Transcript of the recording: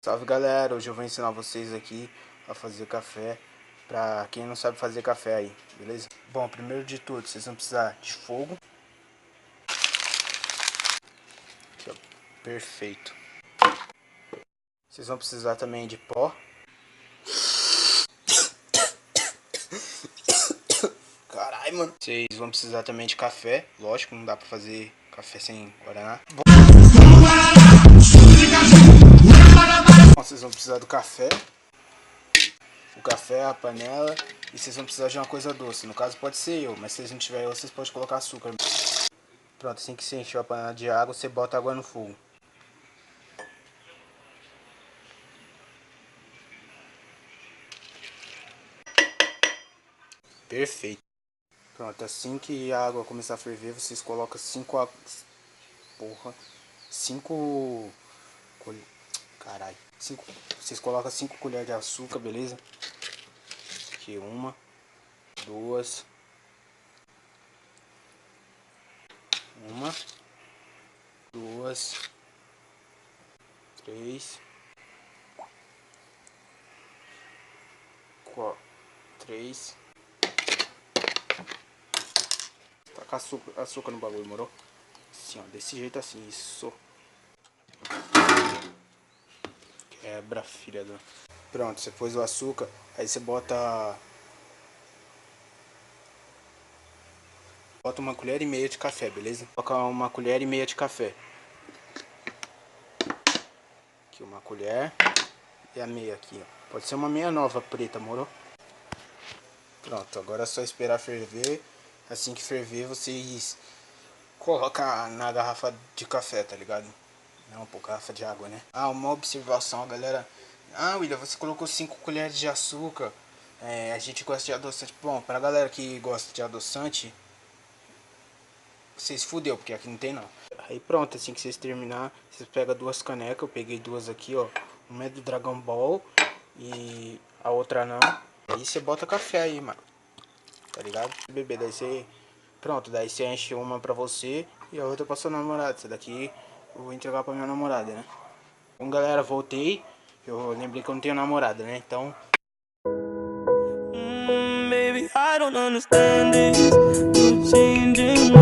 Salve galera, hoje eu vou ensinar vocês aqui a fazer café pra quem não sabe fazer café aí, beleza? Bom, primeiro de tudo, vocês vão precisar de fogo. Aqui, ó, perfeito. Vocês vão precisar também de pó. Caralho, mano. Vocês vão precisar também de café, lógico, não dá pra fazer café sem guaraná. Bom, vocês vão precisar do café. O café, a panela, e vocês vão precisar de uma coisa doce. No caso pode ser eu, mas se vocês não tiverem eu, vocês podem colocar açúcar. Pronto, assim que você encheu a panela de água, você bota água no fogo. Perfeito. Pronto, assim que a água começar a ferver, vocês colocam 5 caralho, vocês colocam 5 colheres de açúcar, beleza? Aqui uma, duas, uma, duas, três, três. Taca açúcar no bagulho, morou? Assim, ó, desse jeito assim, isso. Quebra, filha do... Pronto, você pôs o açúcar, aí você bota uma colher e meia de café, beleza? Coloca uma colher e meia de café. Aqui uma colher e a meia aqui, ó. Pode ser uma meia nova preta, morou? Pronto, agora é só esperar ferver. Assim que ferver, vocês colocam na garrafa de café, tá ligado? Não, pô, garrafa de água, né? Ah, uma observação, galera. Ah, William, você colocou 5 colheres de açúcar. A gente gosta de adoçante. Bom, pra galera que gosta de adoçante, vocês fudeu, porque aqui não tem não. Aí pronto, assim que vocês terminar, vocês pegam 2 canecas. Eu peguei 2 aqui, ó. Uma é do Dragon Ball e a outra não. Aí você bota café aí, mano. Tá ligado? Bebê, daí você... Pronto, daí você enche uma pra você e a outra pra sua namorada. Essa daqui eu vou entregar pra minha namorada, né? Então galera, voltei. Eu lembrei que eu não tenho namorada, né? Então... Baby, I don't understand it. You're changing